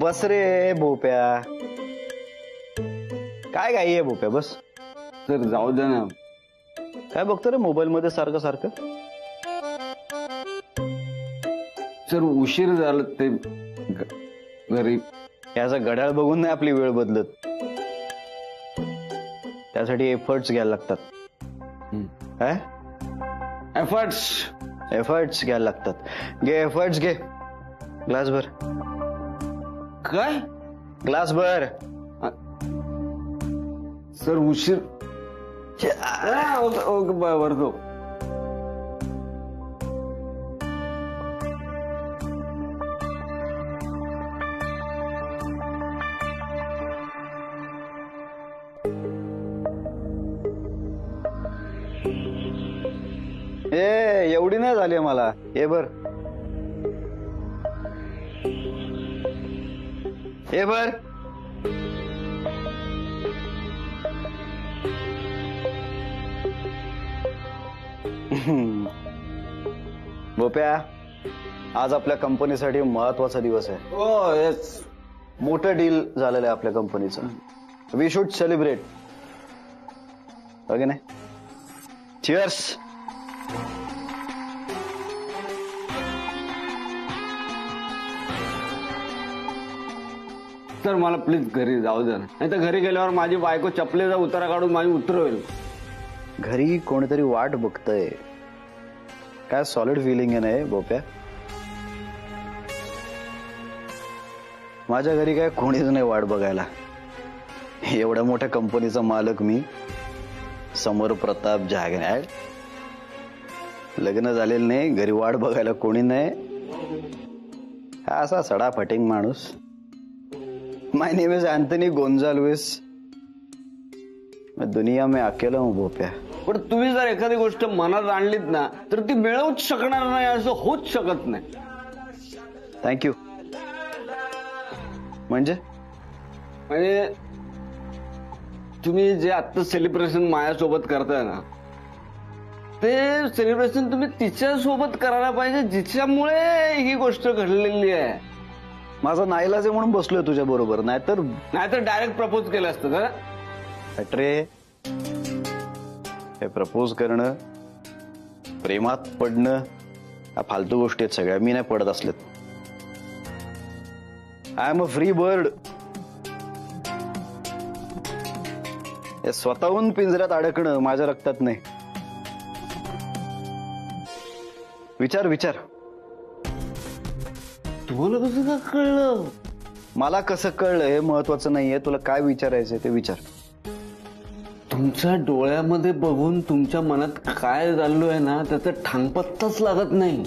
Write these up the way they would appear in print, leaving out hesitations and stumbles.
बस रे भोप्या, काय घाई आहे भोप्या, बस. सर जाऊ दे ना. काय बघतो रे मोबाईल मध्ये सारखं सारखं? सर उशीर झालं ते घरी. याचा घड्याळ बघून नाही आपली वेळ बदलत, त्यासाठी एफर्ट्स घ्यायला लागतात. काय एफर्ट्स घ्यायला लागतात. घे एफर्ट्स घे, ग्लास भर. काय ग्लास भर. सर उशीर भरतो. एवढी नाही झाली मला. हे बर, हे बर. भोप्या, आज आपल्या कंपनीसाठी महत्वाचा दिवस आहे. हो येस. मोठं डील झालेलं आहे आपल्या कंपनीचं. वी शुड सेलिब्रेट, ओके नाही? चिअर्स. सर मला प्लीज घरी जाऊ द्या, नाही तर घरी गेल्यावर माझी बायको चपलेचा उतारा काढून माझी उतरवेल. घरी कोणीतरी वाट बघतय. काय सॉलिड फिलिंग आहे ना भोप्या? माझ्या घरी काय कोणीच नाही वाट बघायला. एवढ्या मोठ्या कंपनीचा मालक मी, समोर प्रताप जहागीर. लग्न झालेलं नाही, घरी वाट बघायला कोणी नाही. हा असा सडाफटिंग माणूस. माय नेम इज अँथनी गोंजाल्विस. मैं दुनिया में अकेला हूं भोप्या. पण तुम्ही जर एखादी गोष्ट मनात आणलीत ना तर ती मिळवूच शकणार नाही, असं होच शकत नाही. थँक्यू. म्हणजे तुम्ही जे आता सेलिब्रेशन माझ्यासोबत करताय ना, ते सेलिब्रेशन तुम्ही तिच्या सोबत करायला पाहिजे जिच्यामुळे ही गोष्ट घडलेली आहे. माझा नाईलाज आहे म्हणून बसलोय तुझ्या बरोबर, नाहीतर डायरेक्ट प्रपोज केलं असतं का? अट्रे, हे प्रपोज करणं, प्रेमात पडणं, हा फालतू गोष्टी आहेत सगळ्या. मी नाही पडत असलेत. I am a free bird. हे स्वतःहून पिंजऱ्यात अडकणं माझ्या रक्तात नाही. विचार विचार. तुम्हाला कसं का कळलं? मला कसं कळलं हे महत्वाचं नाहीये. तुला काय विचारायचंय ते विचार. तुमच्या डोळ्यामध्ये बघून तुमच्या मनात काय चाललोय ना त्याचा ठांगपत्ताच लागत नाही.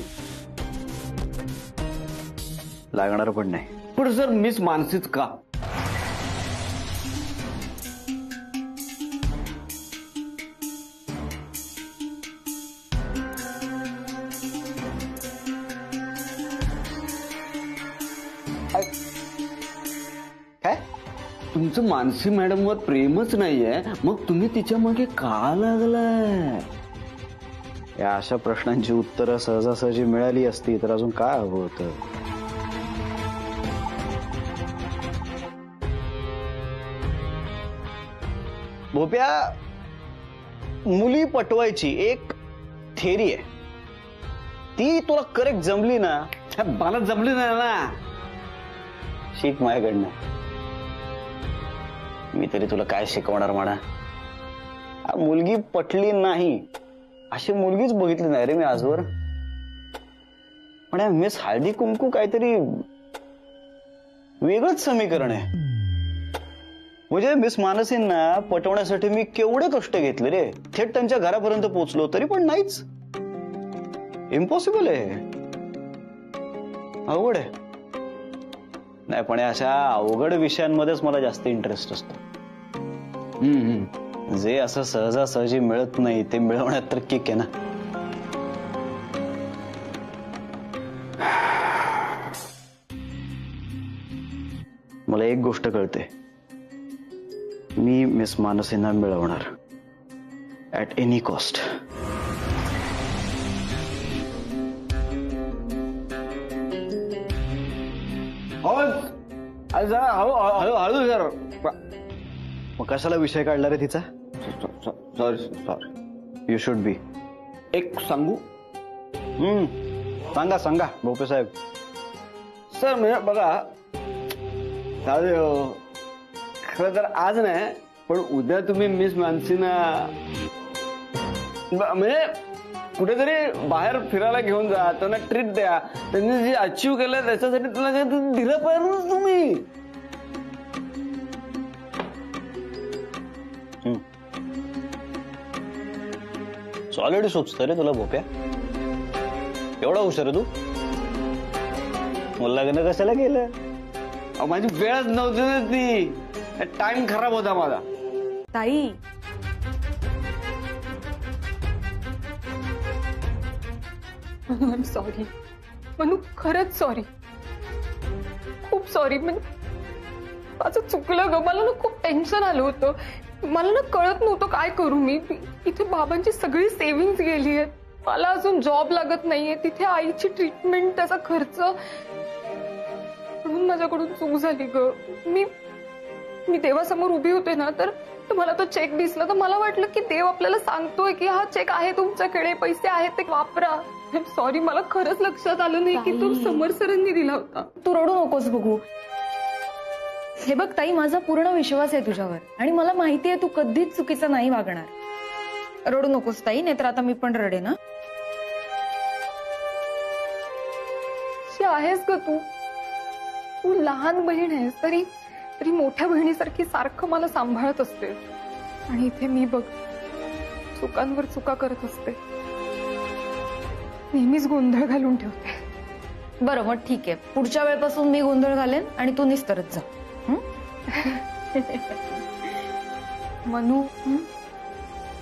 लागणार पण नाही. पण सर मिस मानसीच का? काय? तुमचं मानसी मॅडमवर प्रेमच नाहीये, मग तुम्ही तिच्या मागे का लागलाय? या अशा प्रश्नांची उत्तरं सहजासहजी मिळाली असती तर अजून काय हवं होतं? भोप्या, मुली पटवायची एक थेरी आहे, ती तुला करेक्ट जमली ना. मला जमली नाही ना. शिक माझ्याकडनं. मी तरी तुला काय शिकवणार म्हणा. मुलगी पटली नाही अशी मुलगीच बघितली नाही रे मी आजवर. पण मिस हळदी कुंकू काहीतरी वेगळंच समीकरण आहे. म्हणजे मिस मानसींना पटवण्यासाठी मी केवढे कष्ट घेतले रे. थेट त्यांच्या घरापर्यंत पोहोचलो तरी पण नाहीच. इम्पॉसिबल आहे, अवघड आहे. नाही पण अशा अवघड विषयांमध्येच मला जास्त इंटरेस्ट असतो. जे असं सहजासहजी मिळत नाही ते मिळवण्यात तर किक आहे ना. मला एक गोष्ट कळते, मी मिस मानसींना मिळवणार ऍट एनी कॉस्ट. अरे जरा हळू जरा. मग कशाला विषय काढला रे तिचा? Sorry sorry. You should be. एक सांगू सांगा सांगा भोपे साहेब. सर म्हणजे बघा, खरं तर आज नाही पण उद्या तुम्ही मिस मानसीना म्हणजे कुठेतरी बाहेर फिरायला घेऊन जा, त्यांना ट्रीट द्या. त्यांनी जे अचीव्ह केलं त्याच्यासाठी तुला काय दिलं पाहिजे ना तुम्ही. ऑलरेडी सुचतं रे तुला भोप्या. एवढा हुशार आहे तू. मला लग्न कशाला केलं? माझी वेळच नव्हती ना ती. टाइम खराब होता माझा. ताई आय एम सॉरी मनू, खरंच सॉरी, खूप सॉरी. म्हणजे माझं चुकलं ग. मला ना खूप टेन्शन आलं होतं. मला ना कळत नव्हतं काय करू मी. इथे बाबांची सगळी सेव्हिंग्ज गेली आहेत. मला अजून जॉब लागत नाहीये. तिथे आईची ट्रीटमेंट, त्याचा खर्च, म्हणून माझ्याकडून चूक झाली ग. मी देवासमोर उभी होते ना, तर मला तो चेक दिसला तर मला वाटलं की देव आपल्याला सांगतोय की हा चेक आहे तुमच्याकडे, पैसे आहेत ते वापरा. सॉरी, मला खरंच लक्षात आलं नाही की तो समर सरांनी दिला होता. तू रडू नकोस बघू. हे बघ ताई, माझा पूर्ण विश्वास आहे तुझ्यावर आणि मला माहिती आहे तू कधीच चुकीचं नाही वागणार. रडू नकोस ताई, नाहीतर आता मी पण रडे ना. आहेस ग तू. तू लहान बहीण आहेस तरी मोठ्या बहिणीसारखी सारखं मला सांभाळत असते. आणि इथे मी बघ चुकांवर चुका करत असते. नेहमीच गोंधळ घालून ठेवते. बरं मग ठीक आहे, पुढच्या वेळेपासून मी गोंधळ घालेन आणि तू निस्तरत जा. मनू,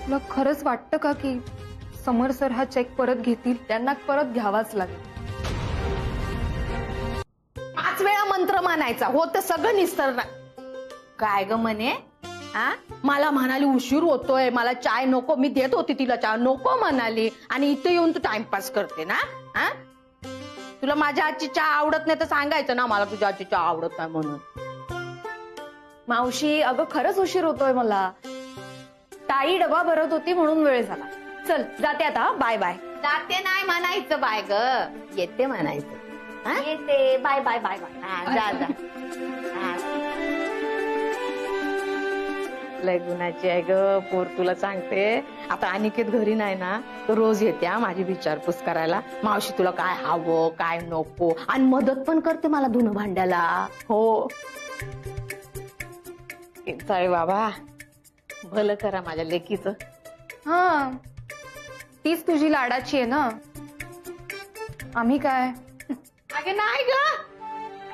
तुला खरंच वाटतं का की समर सर हा चेक परत घेतील? त्यांना परत घ्यावाच लागेल. 5 वेळा मंत्र मानायचा, हो तर सगळं निस्तरणार. काय ग म्हणे, हा मला म्हणाली उशीर होतोय, मला चाय नको, मी देत होती तिला चहा, नको म्हणाली, आणि इथे येऊन तू टाइमपास करते ना. हा तुला माझ्या आजची चहा आवडत नाही तर सांगायचं ना मला तुझ्या आजची चहा आवडत नाही म्हणून. मावशी अगं खरंच उशीर होतोय मला. ताई डबा भरत होती म्हणून वेळ झाला. चल जाते आता, बाय बाय. जाते नाही म्हणायचं, बाय ग येते म्हणायचं. हा? येते, बाय बाय बाय बाय. हा, जा जा. हा. लय गुणाची आहे ग पोर, तुला सांगते. आता अनिकेत घरी नाही ना तर रोज येते हा माझी विचारपूस करायला. मावशी तुला काय हवं काय नको, आणि मदत पण करते मला धुणं भांड्याला. हो चालेल बाबा, भलं करा माझ्या लेकीचं. हा, तीच तुझी लाडाची आहे ना. आम्ही काय? अगं नाही ग,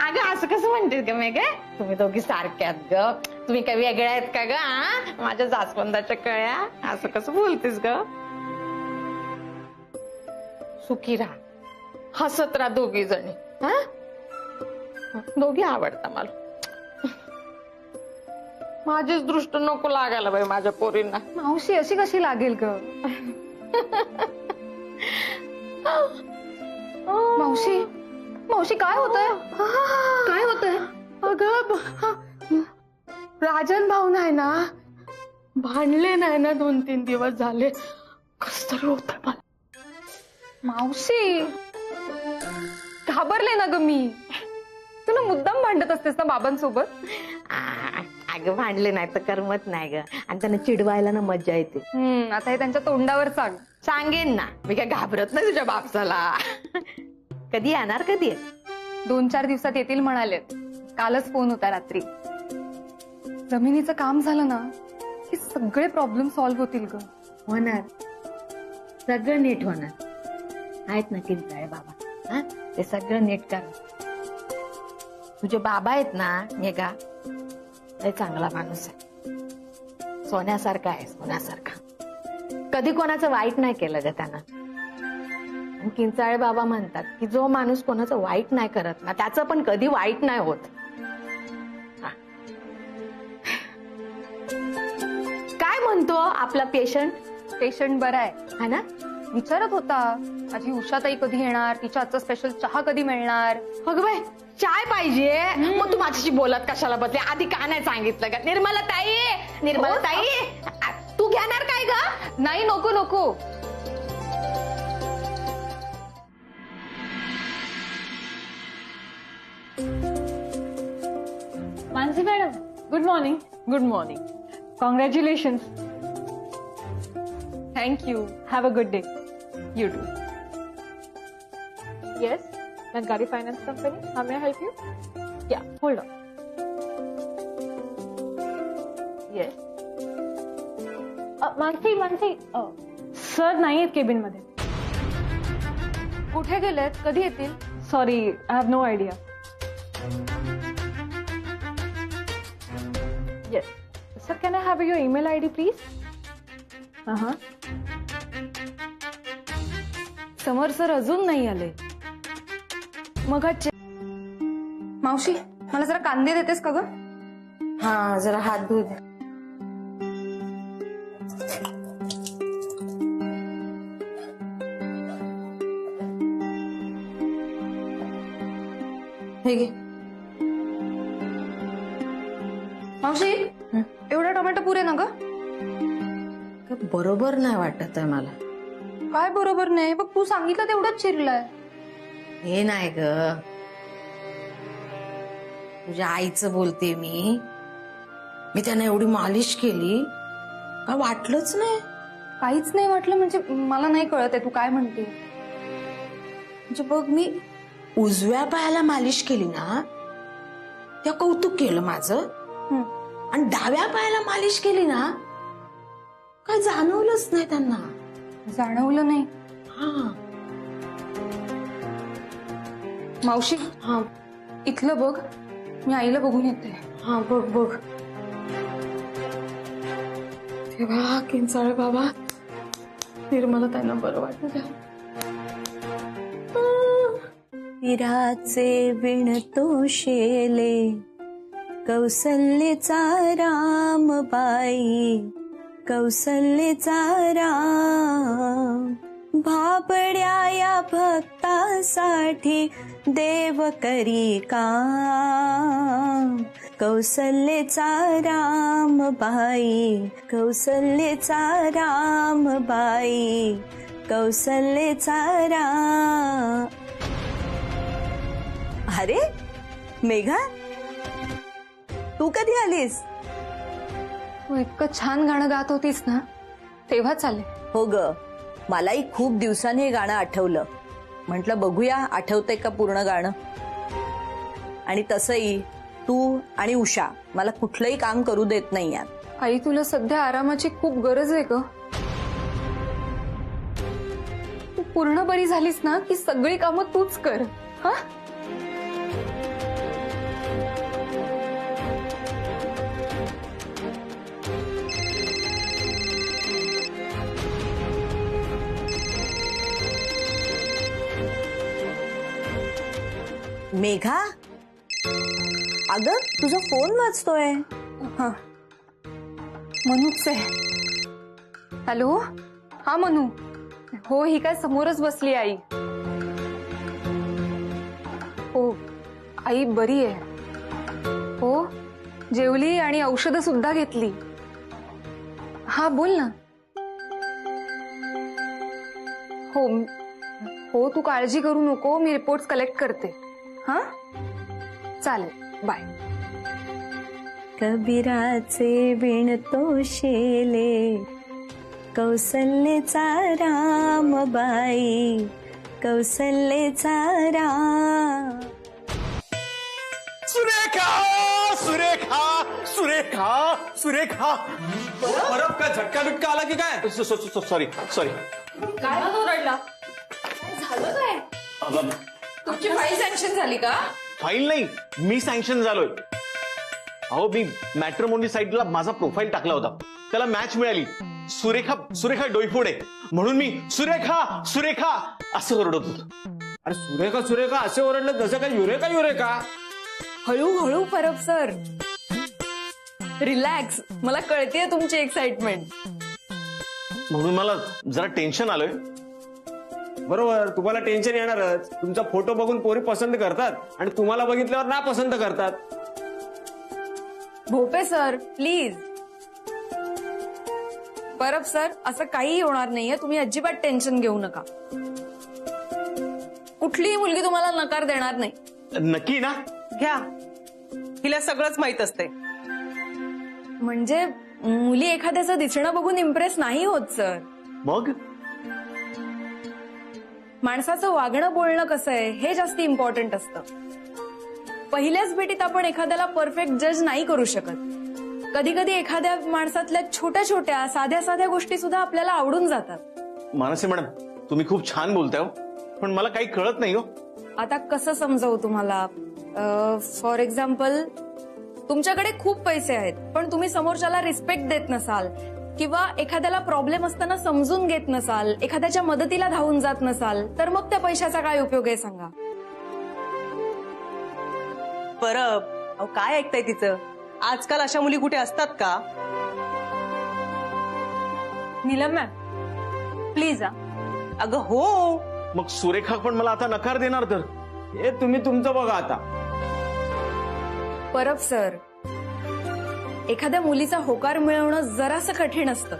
अगं असं कसं म्हणतेस ग मी ग, तुम्ही दोघी सारख्यात ग. तुम्ही काय वेगळ्या आहेत का ग? माझ्या जास्वंदाच्या कळ्या, असं कसं बोलतेस ग. सुखी राहा, हसत राहा दोघी जणी. हा दोघी आवडता मला. माझीच दृष्ट नको लागायला बाई माझ्या पोरींना. मावशी अशी कशी लागेल ग? मावशी, मावशी काय होतंय? काय होतंय? अगं राजन भाऊ नाही ना, भांडले नाही ना 2-3 दिवस झाले. कस तरी होत मला. मावशी घाबरले ना ग मी. तुला मुद्दाम भांडत असतेस ना बाबांसोबत? अगं भांडले नाही तर करमत नाही ग, आणि त्यांना चिडवायला ना मज्जा येते. आता हे त्यांच्या तोंडावर सांग. सांगेन ना, मी काय घाबरत नाही तुझ्या बापसाला. कधी येणार, कधी? 2-4 दिवसात येतील म्हणालेत. कालच फोन होता रात्री. जमिनीचं काम झालं ना की सगळे प्रॉब्लेम सॉल्व्ह होतील ग. होणार, सगळं नीट होणार. आहेत ना किंचाळे बाबा, हा ते सगळं नीट कर. तुझे बाबा आहेत ना मेघा, लय चांगला माणूस आहे. सोन्यासारखा आहे, सोन्यासारखा. कधी कोणाचं वाईट नाही केलं ग त्यानं. आणि किंचाळे बाबा म्हणतात की जो माणूस कोणाचं वाईट नाही करत ना त्याचं पण कधी वाईट नाही होत. काय म्हणतो आपला पेशंट? पेशंट बरा आहे है ना? विचारत होता माझी उषाताई कधी येणार, तिच्या आजचा स्पेशल चहा कधी मिळणार. अगं बाई चाय पाहिजे मग तू माझ्याशी बोलत कशाला बसले? आधी का नाही सांगितलं का? निर्मला ताई तू घेणार काय ग? नाही नको नको. Mansi madam, good morning. Good morning. Congratulations. Thank you. Have a good day. You too. Yes, Nagari Finance Company. How may I help you? Yeah, hold on. Yes. Mansi, sir नाही आहेत केबिन मध्ये. कुठे गेलेत, कधी येतील? Sorry, I have no idea. Yes sir, can I have your email I D please? Samar sir अजून नाही आले. मग मावशी, मला जरा कांदे देतेस का ग? हा जरा हात धुऊ दे. हे घे. मावशी, एवढा टोमॅटो पुरे ना ग? बरोबर नाही वाटत आहे मला. काय बरोबर नाही? बघ तू सांगितलं तेवढंच चिरलंय. हे नाही ग, तुझ्या आईचं बोलते मी त्यांना एवढी मालिश केली काय वाटलंच नाही. काहीच नाही वाटलं म्हणजे मला नाही कळत आहे तू काय म्हणते. म्हणजे बघ, मी उजव्या पायाला मालिश केली ना त्या कौतुक केलं माझं, आणि डाव्या पायाला मालिश केली ना काय जाणवलंच नाही त्यांना. जाणवलं नाही? हा मावशी, हा इथलं बघ, मी आईला बघून येते. हा बघ बघ. तेव्हा किंचाळे बाबा, निर्मला त्यांना बरं वाटत. विराचे विण तो शेले कौसल्यचा रामबाई, कौसल्यचा राम. भाबड्या या भक्तासाठी देव करी काम. कौसल्यचा रामबाई, कौसल्यचा रामबाई, कौसल्यचा राम. अरे मेघा, तू कधी आलीस? तू इतकं छान गाणं गात होतीस ना, तेव्हा चाले. हो ग, मलाही खूप दिवसांनी हे गाणं आठवलं. म्हटलं बघूया आठवतंय का पूर्ण गाणं. आणि तसंही तू आणि उषा मला कुठलंही काम करू देत नाही यात. आई, तुला सध्या आरामाची खूप गरज आहे ग. तू पूर्ण बरी झालीस ना की सगळी कामं तूच कर. हा, मेघा, अगं तुझा फोन वाजतोय. मनूच आहे. हॅलो, हा मनू. हो, ही काय समोरच बसली आई. हो, आई बरी आहे. हो, जेवली आणि औषधं सुद्धा घेतली. हा बोल ना. हो हो, तू काळजी करू नको, मी रिपोर्ट्स कलेक्ट करते. हा चालेल, बाय. कबीराचे विण तो शेले कौसल्यचा रामबाई, कौसल्यचा राम. सुरेखा सुरेखा सुरेखा सुरेखा. बरं काय झटका बिटका आला की काय? Sorry sorry. काय ओरडला? झालं काय? तुमची फाईल सँक्शन झाली का? फाईल नाही, मी सँक्शन झालोय. अहो, मी मॅट्रिमोनी साईटला माझा प्रोफाईल टाकला होता, त्याला मॅच मिळाली. सुरेखा सुरेखा डोईफोडे म्हणून मी सुरेखा सुरेखा असं ओरडत होतो. अरे सुरेखा सुरेखा असे ओरडलं जसं काय युरेका युरेका. हळूहळू परब सर, रिलॅक्स. मला कळतेय तुमची एक्साइटमेंट. म्हणून मला जरा टेन्शन आलंय. बरोबर, तुम्हाला टेन्शन येणारच. तुमचा फोटो बघून पोरी पसंत करतात आणि तुम्हाला बघितल्यावर ना पसंत करतात. Bhope sir please. Parab sir असं काही होणार नाहीये, तुम्ही अजिबात टेन्शन घेऊ नका. कुठलीही मुलगी तुम्हाला नकार देणार नाही. नक्की ना? घ्या, हिला सगळंच माहित असते. म्हणजे मुली एखाद्याचं दिसणं बघून इम्प्रेस नाही होत सर. मग माणसाचं वागणं बोलणं कसं आहे हे जास्त इम्पॉर्टंट असतं. पहिल्याच भेटीत आपण एखाद्याला परफेक्ट जज नाही करू शकत. कधी कधी एखाद्या माणसातल्या छोट्या छोट्या साध्या साध्या गोष्टी सुद्धा आपल्याला आवडून जातात. मानसी मॅडम, तुम्ही खूप छान बोलताय हो, पण मला काही कळत नाही हो. आता कसं समजावू तुम्हाला? फॉर एक्झाम्पल, तुमच्याकडे खूप पैसे आहेत पण तुम्ही समोरच्याला रिस्पेक्ट देत नसाल, किंवा एखाद्याला प्रॉब्लेम असताना समजून घेत नसाल, एखाद्याच्या मदतीला धावून जात नसाल, तर मग त्या पैशाचा काय उपयोग आहे सांगा? परब, अहो काय ऐकताय तिचं? आजकाल अशा मुली कुठे असतात का? Neelam ma'am please. अगं हो, मग सुरेखा पण मला आता नकार देणार तर? हे तुम्ही तुमचं बघा आता. परब सर, एखाद्या मुलीचा होकार मिळवणं जरासं कठीण असतं,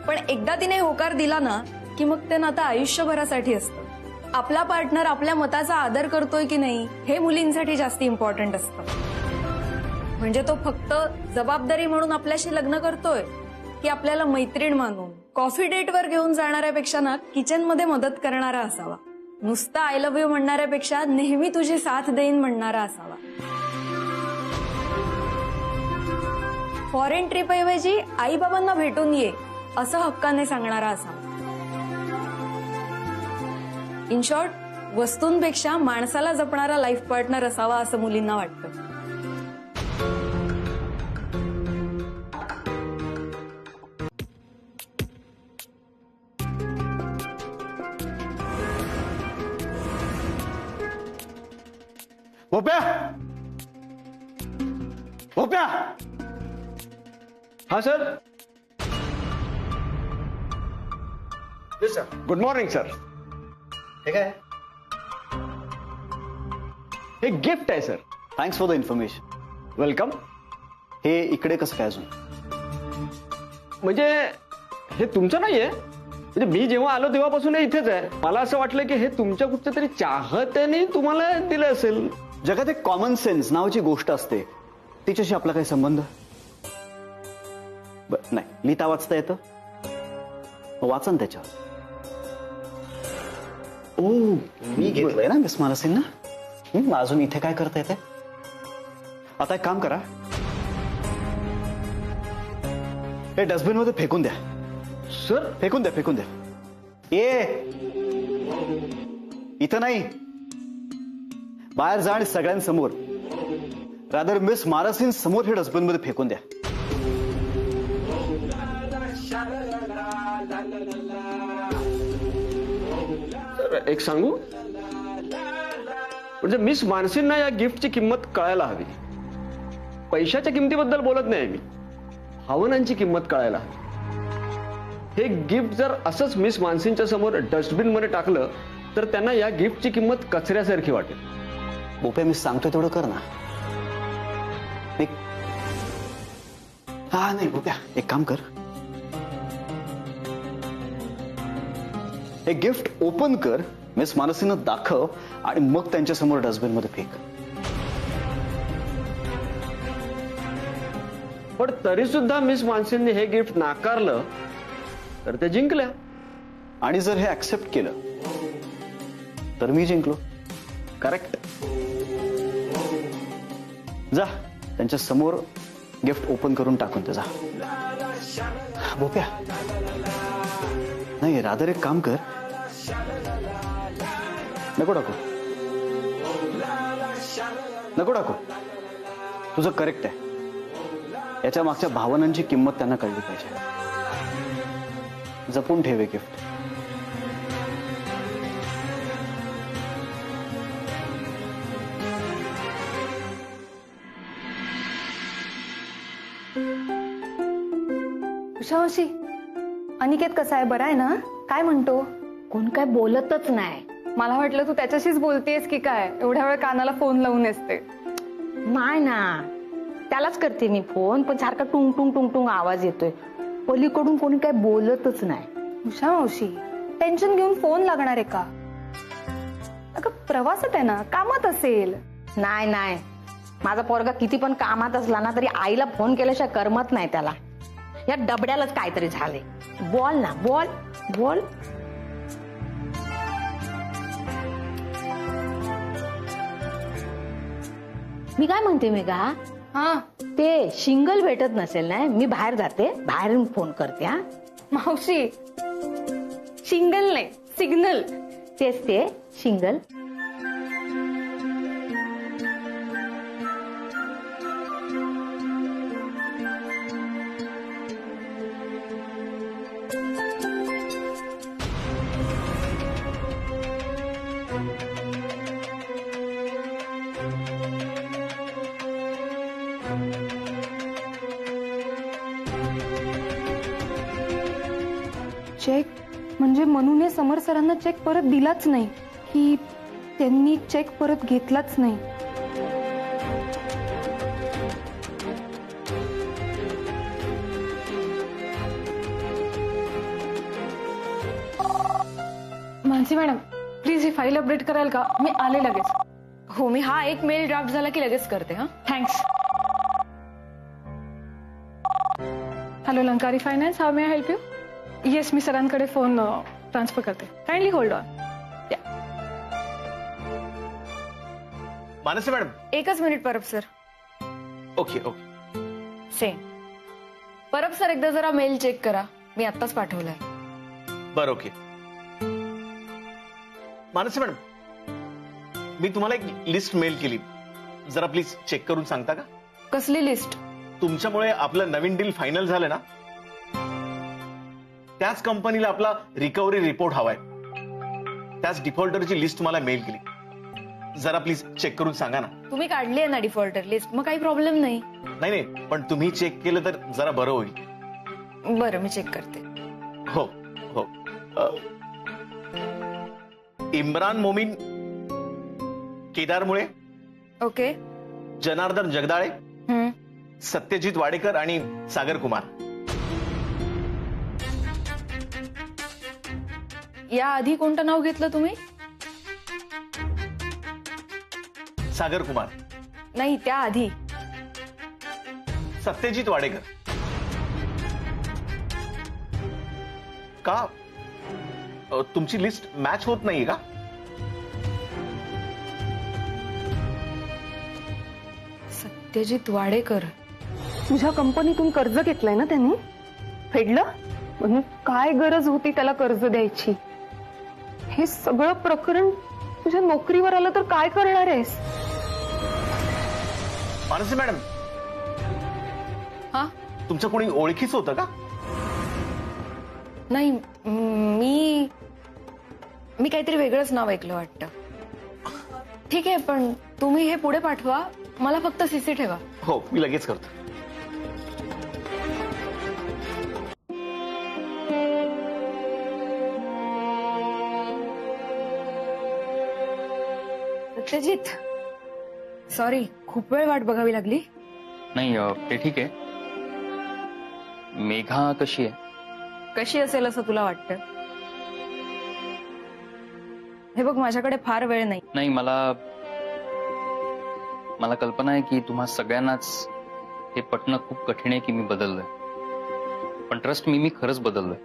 पण एकदा तिने होकार दिला ना की मग ते नातं आयुष्यभरासाठी असतं. आपला पार्टनर आपल्या मताचा आदर करतोय की नाही हे मुलींसाठी जास्त इम्पॉर्टंट असतं. म्हणजे तो फक्त जबाबदारी म्हणून आपल्याशी लग्न करतोय की आपल्याला मैत्रीण मानून कॉफी डेटवर घेऊन जाणाऱ्यापेक्षा ना किचनमध्ये मदत करणारा असावा. नुसता आय लव्ह यू म्हणणाऱ्यापेक्षा नेहमी तुझी साथ देईन म्हणणारा असावा. फॉरेन ट्रिप ऐवजी आई बाबांना भेटून ये असं हक्काने सांगणारा असावा. इन शॉर्ट, वस्तूंपेक्षा माणसाला जपणारा लाईफ पार्टनर असावा असं मुलींना वाटतं. भोप्या, भोप्या. हा सर. Good morning sir. हे काय? हे गिफ्ट आहे sir. Thanks for the information. Welcome. हे इकडे कसं काय अजून? म्हणजे हे तुमचं नाहीये, म्हणजे मी जेव्हा आलो तेव्हापासून हे इथेच आहे. मला असं वाटलं की हे तुमच्या कुठच्या तरी चाहत्याने तुम्हाला दिलं असेल. जगात एक कॉमन सेन्स नावाची गोष्ट असते, तिच्याशी आपला काही संबंध नाही. लिहिता वाचता येतं, वाचा ना त्याच्यावर. ओ, मी घेतलंय ना मिस मानसींना. अजून इथे काय करता येते? आता एक काम करा, हे डस्टबिन मध्ये फेकून द्या. सर फेकून द्या, फेकून द्या. ये इथं नाही, बाहेर जा आणि सगळ्यांसमोर, रादर मिस मानसीं समोर हे डस्टबिन मध्ये फेकून द्या. एक सांगू, म्हणजे मिस मानसींना या गिफ्टची किंमत कळायला हवी. पैशाच्या किमतीबद्दल बोलत नाही मी, भावनांची किंमत कळायला हवी. हे गिफ्ट जर असंच मिस मानसींच्या समोर डस्टबिन मध्ये टाकलं तर त्यांना या गिफ्टची किंमत कचऱ्यासारखी वाटेल. बोप्या, मी सांगतोय तेवढं कर ना. हा नाही बोप्या, एक काम कर, हे गिफ्ट ओपन कर, मिस मानसींना दाखव आणि मग त्यांच्या समोर डस्टबिन मध्ये फेक. पण तरी सुद्धा मिस मानसींनी हे गिफ्ट नाकारलं तर ते जिंकल्या. आणि जर हे ऍक्सेप्ट केलं तर मी जिंकलो. करेक्ट. जा त्यांच्या समोर गिफ्ट ओपन करून टाकून ते जा. बोप्या, नाही रादर एक काम कर, नको टाकू, नको टाकू. तुझं करेक्ट आहे. याच्या मागच्या भावनांची किंमत त्यांना कळली पाहिजे. जपून ठेवे गिफ्ट. उषा मावशी, अनिकेत कसा आहे? बरा आहे ना? काय म्हणतो? कोण काय बोलतच नाही. मला वाटलं तू त्याच्याशीच बोलतेस की काय, एवढ्या वेळ कानाला फोन लावून असते. नाही ना, त्यालाच करते मी फोन, पण सारखा टुंग टुंग टुंग टुंग आवाज येतोय. पलीकडून कोणी काय बोलतच नाही. उषा मावशी, टेन्शन घेऊन फोन लागणार आहे का? अगं प्रवासात आहे ना, कामात असेल. नाही नाही, माझा पोरगा किती पण कामात असला ना तरी आईला फोन केल्याशिवाय करमत नाही त्याला. या डबड्यालाच काहीतरी झाले. बोल ना, बोल बोल. मी काय म्हणते मेघा, हा ते शिंगल भेटत नसेल ना, मी बाहेर जाते, बाहेरून फोन करते. हा मावशी, शिंगल नाही सिग्नल. तेच ते शिंगल. चेक म्हणजे मनूने समर सरांना चेक परत दिलाच नाही की त्यांनी चेक परत घेतलाच नाही. Mansi madam, please he file update कराल का? मी आले लगेच. हो, मी हा एक मेल ड्राफ्ट झाला की लगेच करते. हा, thanks. Hello Lankari finance, how may I help you? Yes, मी सरांकडे फोन ट्रान्सफर करते. Kindly hold on. Mansi madam. एकच minute Parab sir. Okay okay. Same. Parab sir, एकदा जरा मेल चेक करा, मी आत्ताच पाठवलाय. बरं ओके. मानसी मॅडम, मी तुम्हाला एक लिस्ट मेल केली, जरा प्लीज चेक करून सांगता का? कसली लिस्ट? तुमच्यामुळे आपलं नवीन डील फायनल झालं ना, त्याच कंपनीला आपला रिकव्हरी रिपोर्ट हवाय. त्याच डिफॉल्टरची लिस्ट मला मेल केली, जरा प्लीज चेक करून सांगा ना. तुम्ही काढली आहे ना डिफॉल्टर लिस्ट, मग काही प्रॉब्लेम नाही. नाही नाही, पण तुम्ही चेक केलं तर जरा बरं होईल. बरं, मी चेक करते. हो हो. इम्रान मोमीन केदारमुळे, ओके. जनार्दन जगदाळे, सत्यजित वाडेकर आणि सागर कुमार. या आधी कोणतं नाव घेतलं तुम्ही? सागर कुमार नाही, त्या आधी. सत्यजित वाडेकर. का तुमची लिस्ट मॅच होत नाहीये का? सत्यजित वाडेकर. तुझ्या कंपनीतून कर्ज घेतलंय ना त्यांनी, फेडलं? म्हणून काय गरज होती त्याला कर्ज द्यायची? हे सगळं प्रकरण तुझ्या नोकरीवर आलं तर काय करणार आहेस? मानसी मॅडम, हा, तुमचं कोणी ओळखीच होतं का? नाही, मी काहीतरी वेगळंच नाव ऐकलं वाटतं. ठीक आहे, पण तुम्ही हे पुढे पाठवा, मला फक्त सीसी ठेवा. हो, मी लगेच करतो. सत्यजित, सॉरी, खूप वेळ वाट बघावी लागली. नाही, ते ठीक आहे. मेघा कशी आहे? कशी असेल असं तुला वाटतं? हे बघ, माझ्याकडे फार वेळ नाही. नाही, मला कल्पना आहे की तुम्हा सगळ्यांनाच हे पटणं खूप कठीण आहे की मी बदललोय. पण ट्रस्ट मी खरंच बदललोय.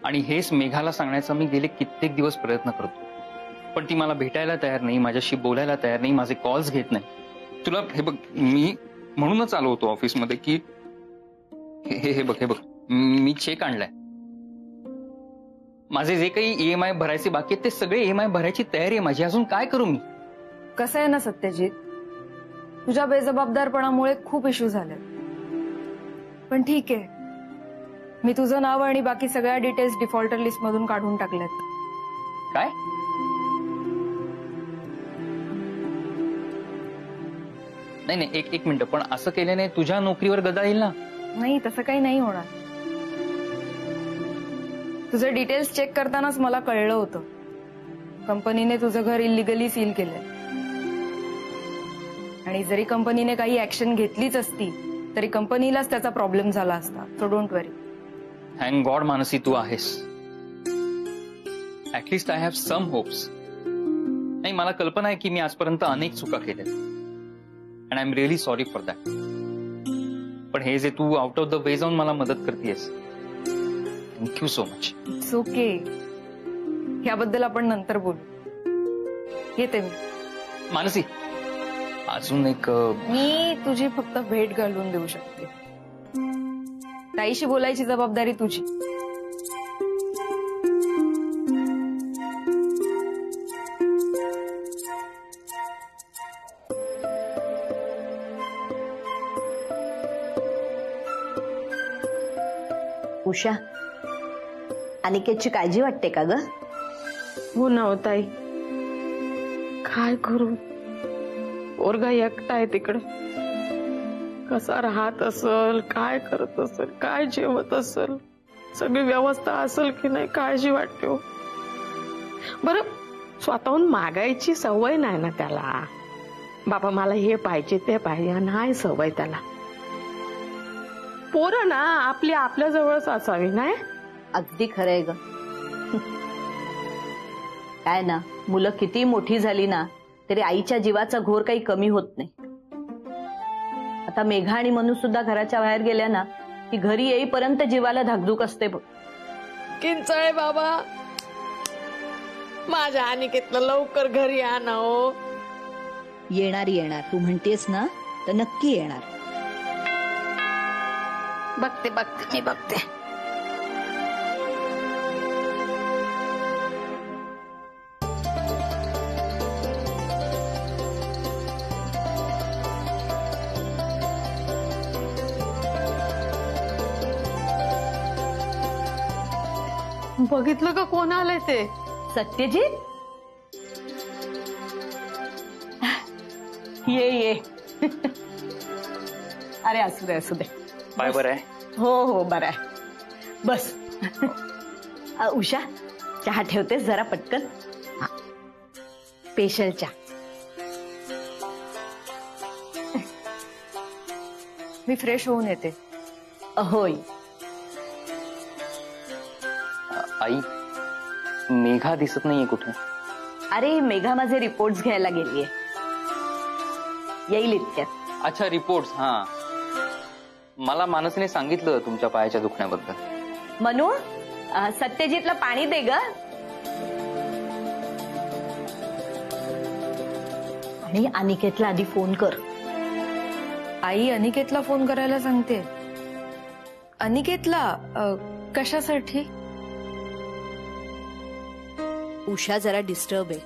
आणि हेच मेघाला सांगण्याचा मी गेले कित्येक दिवस प्रयत्न करतो, पण ती मला भेटायला तयार नाही, माझ्याशी बोलायला तयार नाही, माझे कॉल्स घेत नाही. तुला हे बघ, मी म्हणूनच आलो होतो ऑफिसमध्ये की हे बघ मी चेक आणलाय. माझे जे काही EMI भरायचे बाकी आहेत ते सगळे EMI भरायची तयारी आहे माझी. अजून काय करू मी? कसं आहे ना सत्यजित, तुझ्या बेजबाबदारपणामुळे खूप इश्यू झाले. पण ठीक आहे, मी तुझं नाव आणि बाकी सगळ्या डिटेल्स डिफॉल्टर लिस्ट मधून काढून टाकल्यात. काय? नाही, एक मिनिट, पण असं केल्याने तुझ्या नोकरीवर गदा येईल ना? नाही, तसं काही नाही होणार. तुझे डिटेल्स चेक करतानाच मला कळलं होतं कंपनीने तुझं घर इलिगली सील केलंय. आणि जरी कंपनीने काही ऍक्शन घेतलीच असती तरी कंपनीलाच त्याचा प्रॉब्लेम झाला असता. So don't worry. Thank God Mansi तू आहेस. At least I have some hopes. नाही, मला कल्पना आहे की मी आजपर्यंत अनेक चुका केल्या and I am really sorry for that. पण हे जे तू आउट ऑफ द वे जाऊन मला मदत करतेस, thank you so much. It's okay. याबद्दल आपण नंतर बोलू. येते मी. मानसी, अजून एक मी तुझी फक्त भेट घालून देऊ शकते. ताईशी बोलायची जबाबदारी तुझी. उषा, अनिकेतची काळजी वाटते का ग? हो ना हो ताई, काय करू. पोरगा एकटा आहे तिकडे. कसा राहत असल, काय करत असेल, काय जेवत असेल, सगळी व्यवस्था असेल की नाही, काळजी वाटते हो. बरं, स्वतःहून मागायची सवय नाही ना त्याला. बाबा मला हे पाहिजे ते पाहिजे, नाही सवय त्याला. पोरं ना आपली आपल्या जवळच असावी नाही. अगदी खरंय ग. काय ना, मुलं किती मोठी झाली ना तरी आईच्या जीवाचा घोर काही कमी होत नाही. आता मेघा आणि मनू सुद्धा घराच्या बाहेर गेल्या ना की घरी येईपर्यंत जीवाला धाकधूक असते बघ. किंचळे बाबा, माझ्या अनिकेतला लवकर घरी आणा हो. येणार तू म्हणतेस ना तर नक्की येणार. बघते मी बघते. बघितलं का कोण आलंय ते? सत्यजित, ये. अरे असू दे. बाय. बरं आहे? हो बरं आहे. बस. उषा, चहा ठेवतेस जरा पटकन? स्पेशल चहा. मी फ्रेश होऊन येते. होय. आई, मेघा दिसत नाहीये कुठे? अरे मेघा माझे रिपोर्ट्स घ्यायला गेलीये. येईल इतक्यात. अच्छा, रिपोर्ट्स. हा, मला मानसीने सांगितलं तुमच्या पायाच्या दुखण्याबद्दल. मनू, सत्यजितला पाणी दे ग. आणि अनिकेतला आधी फोन कर. आई अनिकेतला फोन करायला सांगते. अनिकेतला कशासाठी? उषा जरा डिस्टर्ब आहे.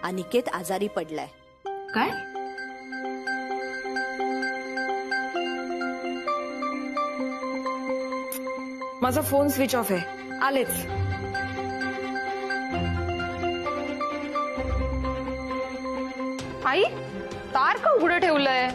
अनिकेत आजारी पडलाय. काय? माझा फोन स्विच ऑफ आहे. आलेच. आई, तार का उघडं ठेवलंय?